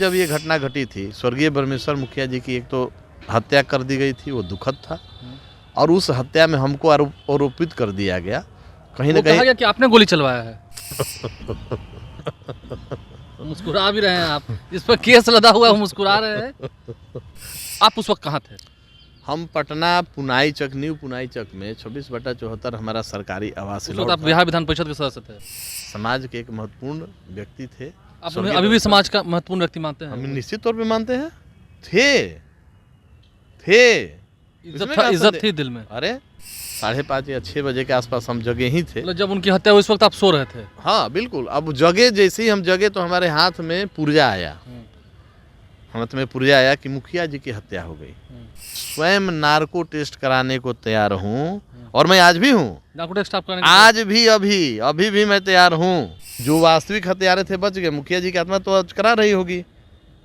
जब ये घटना घटी थी, स्वर्गीय ब्रह्मेश्वर मुखिया जी की एक तो हत्या कर दी गई थी, वो दुखद था। और उस हत्या में हमको आरोपित कर दिया गया, कहीं ना कहा कहीं गया कि आपने गोली चलवाया है। मुस्कुरा भी रहे हैं आप, इस पर केस लदा हुआ है, मुस्कुरा रहे हैं। आप उस वक्त कहाँ थे? हम पटना पुनाई चक, न्यू पुनाई चक में 26/74 हमारा सरकारी आवास उस है। वक्त आप बिहार विधान परिषद के सदस्य थे। समाज के एक महत्वपूर्ण व्यक्ति थे। आप उन्हें अभी भी समाज का महत्वपूर्ण व्यक्ति मानते हैं? हम निश्चित तौर पे मानते हैं। थे इज्जत थी दिल में। अरे 5:30 या 6 बजे के आसपास हम जगे ही थे। मतलब जब उनकी हत्या हुई उस वक्त आप सो रहे थे? हाँ बिल्कुल। अब जगे, जैसे ही हम जगे तो हमारे हाथ में पुर्जा आया, हाथ में पुर्जा आया कि मुखिया जी की हत्या हो गई। स्वयं नार्को टेस्ट कराने को तैयार हूँ, और मैं आज भी हूँ। नार्को टेस्ट आप कराने आज भी अभी भी मैं तैयार हूँ। जो वास्तविक हत्यारे थे बच गए। मुखिया जी की आत्मा तो आज करा रही होगी।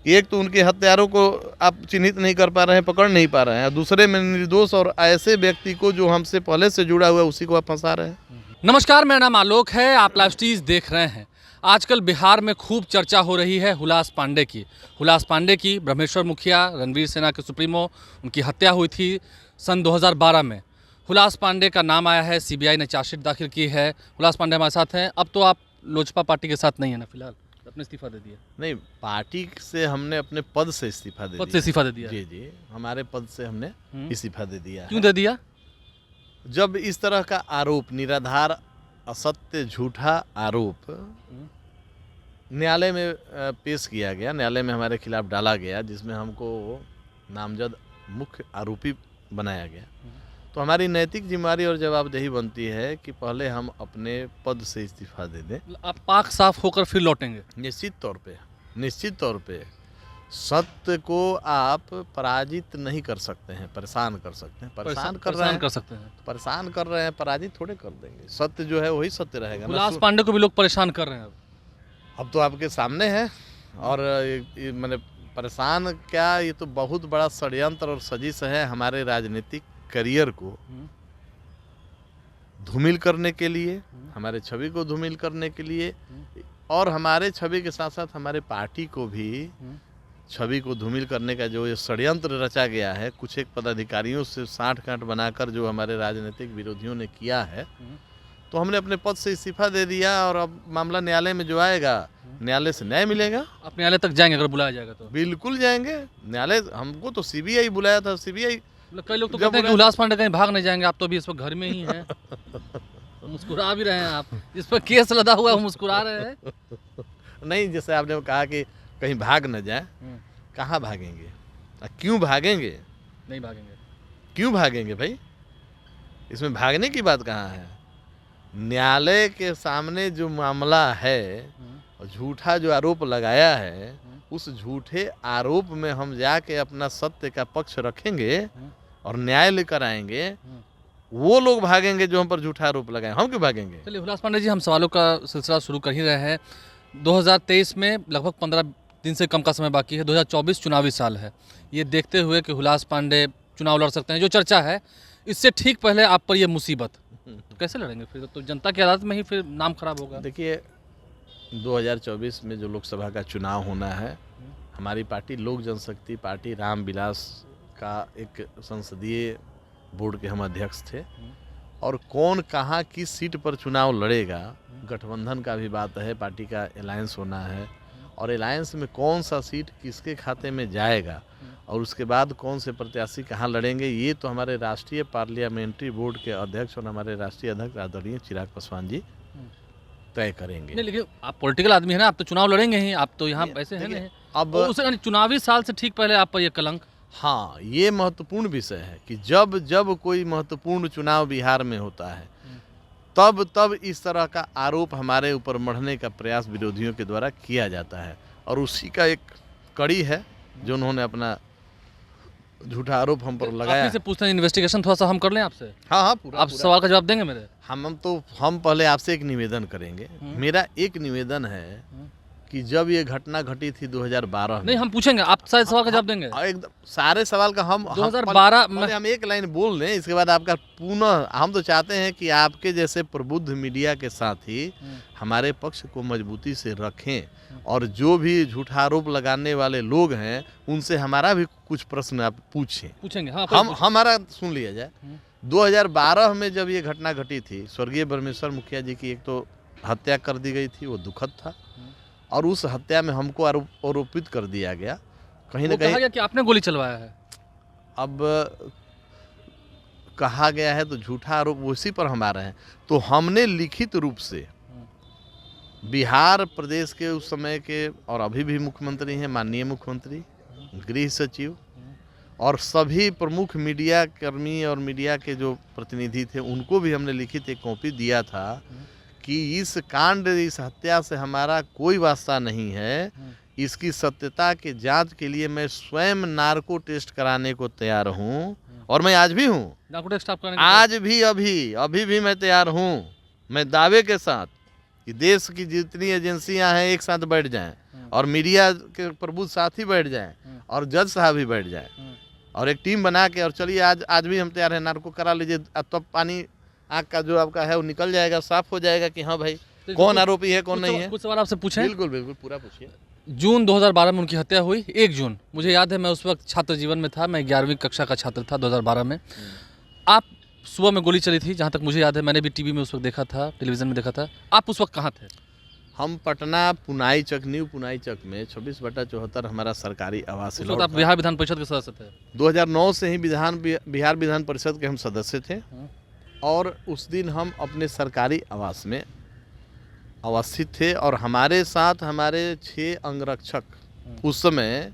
एक तो उनके हत्यारों को आप चिन्हित नहीं कर पा रहे हैं, पकड़ नहीं पा रहे हैं, दूसरे में निर्दोष और ऐसे व्यक्ति को जो हमसे पहले से जुड़ा हुआ है उसी को आप फंसा रहे हैं। नमस्कार, मेरा नाम आलोक है, आप लाइव स्टीज देख रहे हैं। आजकल बिहार में खूब चर्चा हो रही है हुलास पांडे की। हुलास पांडे की, ब्रह्मेश्वर मुखिया, रणवीर सेना के सुप्रीमो, उनकी हत्या हुई थी सन 2012 में। हुलास पांडे का नाम आया है, सीबीआई ने चार्जशीट दाखिल की है। हुलास पांडे हमारे साथ हैं। अब तो आप लोजपा पार्टी के साथ नहीं है ना, फिलहाल अपने इस्तीफा दे दिया? नहीं, पार्टी से हमने अपने पद से इस्तीफा दे दिया। पद से इस्तीफा दे दिया? जी, हमारे पद से हमने इस्तीफा दे दिया। क्यों दे दिया? जब इस तरह का आरोप, निराधार, असत्य, झूठा आरोप न्यायालय में पेश किया गया, न्यायालय में हमारे खिलाफ डाला गया, जिसमें हमको नामजद मुख्य आरोपी बनाया गया, तो हमारी नैतिक जिम्मेदारी और जवाबदेही बनती है कि पहले हम अपने पद से इस्तीफा दे दें। आप पाक साफ होकर फिर लौटेंगे? निश्चित तौर पे सत्य को आप पराजित नहीं कर सकते हैं, परेशान कर सकते हैं। परेशान कर रहे हैं, पराजित थोड़े कर देंगे। सत्य जो है वही सत्य रहेगा। हुलास पांडे को भी लोग परेशान कर रहे हैं अब तो आपके सामने है। और मैंने परेशान क्या, ये तो बहुत बड़ा षड्यंत्र और साजिश है हमारे राजनीतिक करियर को धूमिल करने के लिए, हमारे छवि को धूमिल करने के लिए, और हमारे छवि के साथ साथ हमारे पार्टी को भी छवि को धूमिल करने का जो ये षड्यंत्र रचा गया है, कुछ एक पदाधिकारियों से साठ-गांठ बनाकर जो हमारे राजनीतिक विरोधियों ने किया है, तो हमने अपने पद से इस्तीफा दे दिया। और अब मामला न्यायालय में जो आएगा, न्यायालय से न्याय मिलेगा। आप न्यायालय तक जाएंगे अगर बुलाया जाएगा तो? बिल्कुल जाएंगे न्यायालय। हमको तो सीबीआई बुलाया था। सीबीआई, कई लोग तो कहते हैं कि हुलास पांडे कहीं भाग नहीं जाएंगे, आप तो अभी इस वक्त घर में ही हैं। मुस्कुरा भी रहे हैं आप, इस पर केस लदा हुआ है, मुस्कुरा रहे हैं। नहीं, जैसे आपने कहा कि कहीं भाग न जाए, कहाँ भागेंगे, क्यों भागेंगे? नहीं भागेंगे। क्यों भागेंगे भाई? इसमें भागने की बात कहाँ है? न्यायालय के सामने जो मामला है और झूठा जो आरोप लगाया है, उस झूठे आरोप में हम जाके अपना सत्य का पक्ष रखेंगे और न्याय लेकर आएंगे। वो लोग भागेंगे जो हम पर झूठा आरोप लगाए, हम क्यों भागेंगे? चलिए हुलास पांडे जी, हम सवालों का सिलसिला शुरू कर ही रहे हैं। 2023 में लगभग 15 दिन से कम का समय बाकी है। 2024 चुनावी साल है। ये देखते हुए कि हुलास पांडे चुनाव लड़ सकते हैं, जो चर्चा है, इससे ठीक पहले आप पर ये मुसीबत, तो कैसे लड़ेंगे? फिर तो जनता की अदालत में ही फिर नाम खराब होगा। देखिए, 2024 में जो लोकसभा का चुनाव होना है, हमारी पार्टी लोक जनशक्ति पार्टी रामविलास का एक संसदीय बोर्ड के हम अध्यक्ष थे, और कौन कहाँ किस सीट पर चुनाव लड़ेगा, गठबंधन का भी बात है, पार्टी का अलायंस होना है, और अलायंस में कौन सा सीट किसके खाते में जाएगा और उसके बाद कौन से प्रत्याशी कहाँ लड़ेंगे, ये तो हमारे राष्ट्रीय पार्लियामेंट्री बोर्ड के अध्यक्ष और हमारे राष्ट्रीय अध्यक्ष आदरणीय चिराग पासवान जी तय करेंगे। नहीं, लेकिन आप पॉलिटिकल आदमी है ना, आप तो चुनाव लड़ेंगे ही, आप तो यहाँ ऐसे हैं नहीं। अब उसे चुनावी साल से ठीक पहले आप पर ये कलंक। हाँ, ये महत्वपूर्ण विषय है कि जब कोई महत्वपूर्ण चुनाव बिहार में होता है, तब इस तरह का आरोप हमारे ऊपर मढ़ने का प्रयास विरोधियों के द्वारा किया जाता है, और उसी का एक कड़ी है जो उन्होंने अपना झूठा आरोप हम पर लगाया। से पूछते हैं, इन्वेस्टिगेशन थोड़ा सा हम कर लें आपसे? हाँ, पूरा आप सवाल का जवाब देंगे मेरे? हम पहले आपसे एक निवेदन करेंगे। मेरा एक निवेदन है कि जब ये घटना घटी थी 2012 में। नहीं, हम पूछेंगे, आप शायद सवाल का जवाब देंगे। एकदम सारे सवाल का हम 2012 पहले हम एक लाइन बोल लें, इसके बाद आपका पुनः हम तो चाहते हैं कि आपके जैसे प्रबुद्ध मीडिया के साथ ही हमारे पक्ष को मजबूती से रखें और जो भी झूठा आरोप लगाने वाले लोग हैं उनसे हमारा भी कुछ प्रश्न आप पूछेंगे। हाँ, हमारा सुन लिया जाए। 2012 में जब ये घटना घटी थी, स्वर्गीय ब्रह्मेश्वर मुखिया जी की एक तो हत्या कर दी गई थी, वो दुखद था, और उस हत्या में हमको आरोपित कर दिया गया कहीं ना कहा कहीं। गया कि आपने गोली चलवाया है। अब कहा गया है तो झूठा आरोप उसी पर हम आ रहे हैं। तो हमने लिखित रूप से बिहार प्रदेश के उस समय के और अभी भी मुख्यमंत्री हैं, माननीय मुख्यमंत्री, गृह सचिव और सभी प्रमुख मीडिया कर्मी और मीडिया के जो प्रतिनिधि थे उनको भी हमने लिखित एक कॉपी दिया था कि इस कांड, इस हत्या से हमारा कोई वास्ता नहीं है। इसकी सत्यता के जांच के लिए मैं स्वयं नार्को टेस्ट कराने को तैयार हूं, और मैं आज भी हूं। नार्को टेस्ट आप कराने आज भी अभी भी मैं तैयार हूं। मैं दावे के साथ कि देश की जितनी एजेंसियां हैं एक साथ बैठ जाएं और मीडिया के प्रबुद्ध साथी बैठ जाएं और जज साहब भी बैठ जाएं और एक टीम बना के, और चलिए आज भी हम तैयार हैं, नार्को करा लीजिए। अब तो पानी आँख का जो आपका है वो निकल जाएगा, साफ हो जाएगा कि हाँ भाई कौन आरोपी है कौन नहीं है। कुछ सवाल आपसे पूछें? बिल्कुल बिल्कुल, पूरा पूछिए। जून 2012 में उनकी हत्या हुई, 1 जून, मुझे याद है, मैं उस वक्त छात्र जीवन में था, मैं 11वीं कक्षा का छात्र था 2012 में। आप सुबह में गोली चली थी, जहाँ तक मुझे याद है, मैंने भी टीवी में उस वक्त देखा था, टेलीविज़न में देखा था। आप उस वक्त कहाँ थे? हम पटना पुनाई चक, न्यू पुनाई चक में 26/74 हमारा सरकारी आवास है। आप बिहार विधान परिषद के सदस्य थे? 2009 से ही बिहार विधान परिषद के हम सदस्य थे, और उस दिन हम अपने सरकारी आवास में अवस्थित थे और हमारे साथ हमारे 6 अंगरक्षक, उस समय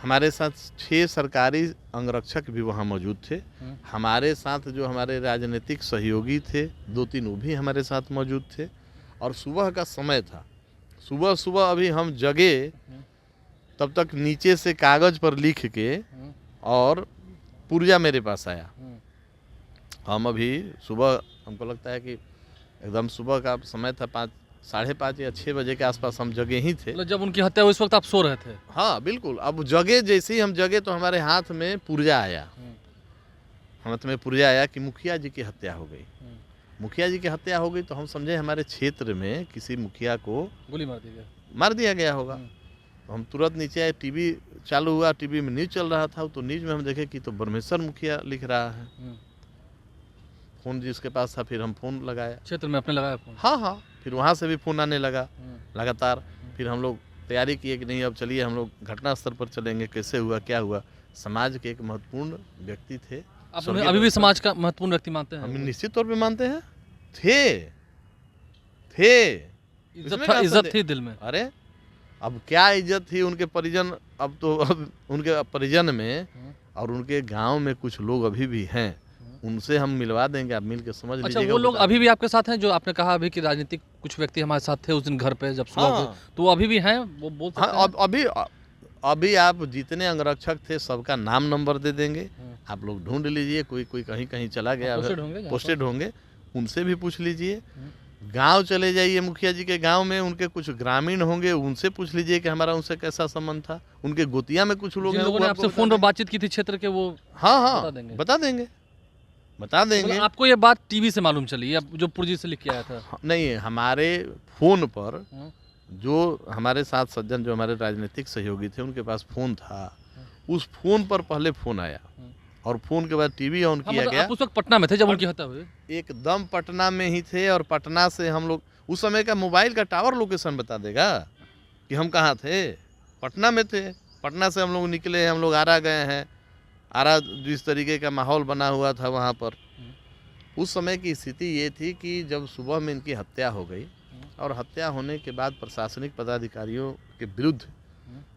हमारे साथ 6 सरकारी अंगरक्षक भी वहाँ मौजूद थे। हमारे साथ जो हमारे राजनीतिक सहयोगी थे 2-3 वो भी हमारे साथ मौजूद थे, और सुबह का समय था। सुबह अभी हम जगे तब तक नीचे से कागज़ पर लिख के और पुर्जा मेरे पास आया। हम अभी सुबह, हमको लगता है कि एकदम सुबह का समय था, 5-5:30 या 6 बजे के आसपास हम जगे ही थे। मतलब जब उनकी हत्या हुई उस वक्त आप सो रहे थे? हाँ बिल्कुल। अब जगे, जैसे ही हम जगे तो हमारे हाथ में पुर्जा आया, हाथ में पुर्जा आया कि मुखिया जी की हत्या हो गई। मुखिया जी की हत्या हो गई तो हम समझे हमारे क्षेत्र में किसी मुखिया को गोली मार दिया गया होगा। तो हम तुरंत नीचे आए, टीवी चालू हुआ, टीवी में न्यूज़ चल रहा था, तो न्यूज़ में हम देखे कि तो ब्रह्मेश्वर मुखिया लिख रहा है। फ़ोन जिसके पास था, फिर हम फ़ोन लगाया, क्षेत्र में अपने लगाया फ़ोन। हाँ, फिर वहाँ से भी फ़ोन आने लगा लगातार। फिर हम लोग तैयारी किए कि नहीं अब चलिए हम लोग घटनास्थल पर चलेंगे, कैसे हुआ क्या हुआ। समाज के एक महत्वपूर्ण व्यक्ति थे। आप उन्हें अभी भी समाज का महत्वपूर्ण व्यक्ति मानते हैं? हम निश्चित तौर पे मानते हैं। इज्जत थी दिल में। अरे अब क्या इज्जत थी, उनके परिजन, अब उनके परिजन में और उनके गांव में कुछ लोग अभी भी हैं, उनसे हम मिलवा देंगे, आप मिल के समझ लीजिएगा। अच्छा, वो लोग अभी भी आपके साथ हैं? जो आपने कहा अभी कि राजनीतिक कुछ व्यक्ति हमारे साथ थे उस दिन घर पे जब सुबह को, तो वो अभी भी हैं? वो बोल सकते हैं? अभी आप जितने अंगरक्षक थे सबका नाम नंबर दे देंगे, आप लोग ढूंढ लीजिए। कोई कहीं चला गया, पोस्टेड होंगे, उनसे भी पूछ लीजिए। गांव चले जाइए मुखिया जी के गांव में, उनके कुछ ग्रामीण होंगे, उनसे पूछ लीजिए कि हमारा उनसे कैसा संबंध था। उनके गोतिया में कुछ लोग ने आपसे फोन पर बातचीत की थी क्षेत्र के, वो बता देंगे। मतलब आपको ये बात टीवी से मालूम चली, जो पुर्जी से लिख के आया था? नहीं, हमारे फोन पर जो हमारे साथ सज्जन, जो हमारे राजनीतिक सहयोगी थे, उनके पास फोन था। उस फोन पर पहले फोन आया और फोन के बाद टीवी ऑन किया गया। आप उस वक्त पटना में थे जब उनकी हत्या हुई? एकदम पटना में ही थे, और पटना से हम लोग, उस समय का मोबाइल का टावर लोकेशन बता देगा कि हम कहाँ थे। पटना में थे, पटना से हम लोग निकले, हम लोग आरा गए हैं। आरा जिस तरीके का माहौल बना हुआ था वहाँ पर, उस समय की स्थिति ये थी कि जब सुबह में इनकी हत्या हो गई और हत्या होने के बाद प्रशासनिक पदाधिकारियों के विरुद्ध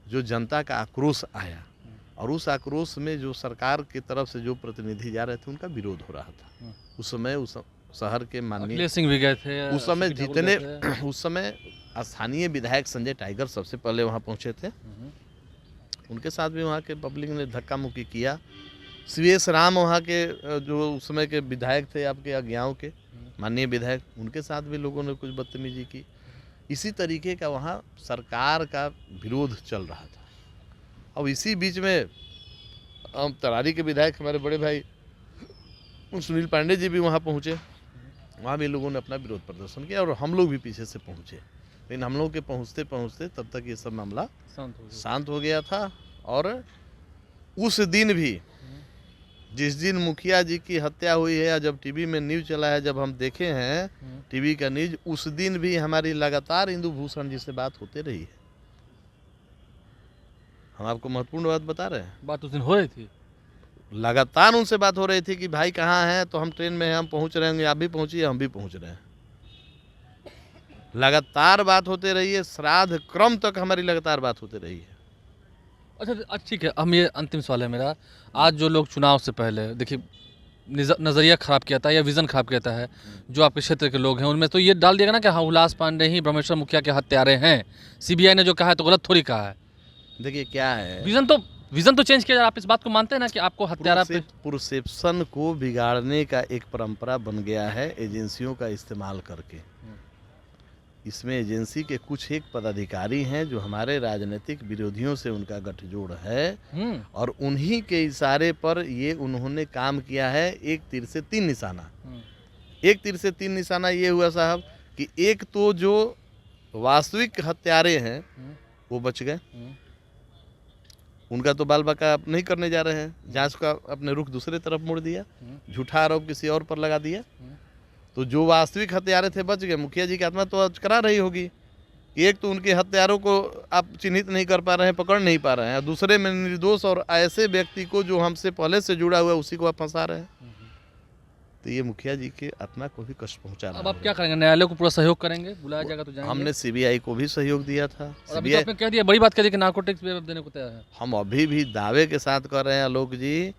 जो जनता का आक्रोश आया, और उस आक्रोश में जो सरकार की तरफ से जो प्रतिनिधि जा रहे थे उनका विरोध हो रहा था। उस समय उस शहर के माननीय सिंह भी गए थे, उस समय जितने उस समय स्थानीय विधायक संजय टाइगर सबसे पहले वहाँ पहुँचे थे, उनके साथ भी वहाँ के पब्लिक ने धक्का मुक्की किया। सीएस राम वहाँ के जो उस समय के विधायक थे, आपके अज्ञाओं के माननीय विधायक, उनके साथ भी लोगों ने कुछ बदतमीजी की। इसी तरीके का वहाँ सरकार का विरोध चल रहा था। अब इसी बीच में हम तरारी के विधायक हमारे बड़े भाई सुनील पांडे जी भी वहाँ पहुँचे। वहाँ भी लोगों ने अपना विरोध प्रदर्शन किया और हम लोग भी पीछे से पहुँचे, लेकिन हम लोग के पहुँचते पहुँचते तब तक ये सब मामला शांत हो गया था। और उस दिन भी, जिस दिन मुखिया जी की हत्या हुई है, या जब टीवी में न्यूज़ चला है, जब हम देखे हैं टीवी का न्यूज़, उस दिन भी हमारी लगातार इंदु भूषण जी से बात होते रही है। हम आपको महत्वपूर्ण बात बता रहे हैं, बात उस दिन हो रही थी, लगातार उनसे बात हो रही थी कि भाई कहाँ हैं, तो हम ट्रेन में हैं, हम पहुँच रहे हैं, आप भी पहुँचिए, हम भी पहुँच रहे हैं। लगातार बात होते रही है, श्राद्ध क्रम तक हमारी लगातार बात होते रही है। अच्छा ठीक है, हम ये अंतिम सवाल है मेरा। आज जो लोग चुनाव से पहले देखिए नज़रिया ख़राब किया था या विज़न ख़राब किया है, जो आपके क्षेत्र के लोग हैं उनमें तो ये डाल दिया ना कि हाँ हुलास पांडे ही ब्रह्मेश्वर मुखिया के हत्यारे हैं। सीबीआई ने जो कहा है तो गलत थोड़ी कहा है। देखिए क्या है, विज़न तो चेंज किया जा रहा है। आप इस बात को मानते हैं ना कि आपको हत्यारा पे परसेप्शन को बिगाड़ने का एक परंपरा बन गया है एजेंसियों का इस्तेमाल करके। इसमें एजेंसी के कुछ एक पदाधिकारी हैं जो हमारे राजनीतिक विरोधियों से उनका गठजोड़ है, और उन्हीं के इशारे पर ये उन्होंने काम किया है। एक तीर से तीन निशाना, एक तीर से तीन निशाना ये हुआ साहब कि एक तो जो वास्तविक हत्यारे हैं वो बच गए, उनका तो बाल बाका नहीं करने जा रहे हैं, जांच का अपने रुख दूसरे तरफ मोड़ दिया, झूठा आरोप किसी और पर लगा दिया। तो जो वास्तविक हत्यारे थे बच गए। मुखिया जी की आत्मा तो आज करा रही होगी कि एक तो उनके हत्यारों को आप चिन्हित नहीं कर पा रहे हैं, पकड़ नहीं पा रहे हैं, दूसरे में निर्दोष और ऐसे व्यक्ति को जो हमसे पहले से जुड़ा हुआ है उसी को आप फंसा रहे हैं। तो ये मुखिया जी के आत्मा को भी कष्ट पहुंचा रहा है। अब आप क्या करेंगे? न्यायालय को पूरा सहयोग करेंगे? बुलाया जाएगा तो जाएंगे? हमने सीबीआई को भी सहयोग दिया था। और अभी तो आपने कह दिया, बड़ी बात कह दी कि नार्कोटिक्स देने को तैयार है। हम अभी भी दावे के साथ कर रहे हैं आलोक जी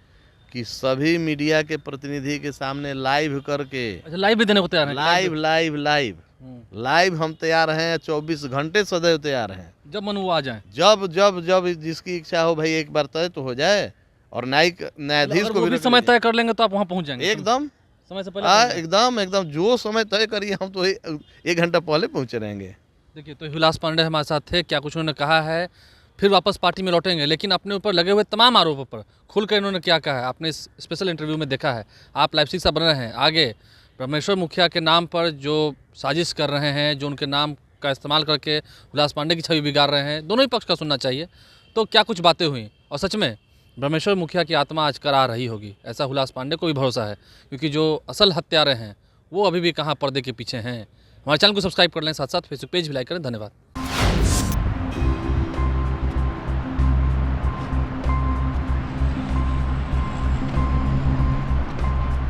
कि सभी मीडिया के प्रतिनिधि के सामने लाइव करके, अच्छा लाइव भी देने को तैयार है? लाइव हम तैयार हैं, 24 घंटे सदैव तैयार हैं। जब मन वो आ जाए, जब जिसकी इच्छा हो भाई, एक बार तय तो हो जाए। और न्यायाधीश को भी समय तय कर लेंगे तो आप वहाँ पहुँच जाएंगे एकदम समय से पहले? एकदम जो समय तय करिए, हम तो 1 घंटा पहले पहुँचे रहेंगे। देखिए, तो हुलास पांडे हमारे साथ थे। क्या कुछ उन्होंने कहा है, फिर वापस पार्टी में लौटेंगे, लेकिन अपने ऊपर लगे हुए तमाम आरोपों पर खुलकर इन्होंने क्या कहा है आपने इस स्पेशल इंटरव्यू में देखा है। आप लाइव से बन रहे हैं। आगे ब्रह्मेश्वर मुखिया के नाम पर जो साजिश कर रहे हैं, जो उनके नाम का इस्तेमाल करके हुलास पांडे की छवि बिगाड़ रहे हैं, दोनों ही पक्ष का सुनना चाहिए। तो क्या कुछ बातें हुई, और सच में ब्रह्मेश्वर मुखिया की आत्मा आज कर आ रही होगी, ऐसा हुलास पांडे को भी भरोसा है, क्योंकि जो असल हत्यारे हैं वो अभी भी कहाँ पर्दे के पीछे हैं। हमारे चैनल को सब्सक्राइब कर लें, साथ साथ फेसबुक पेज भी लाइक करें। धन्यवाद।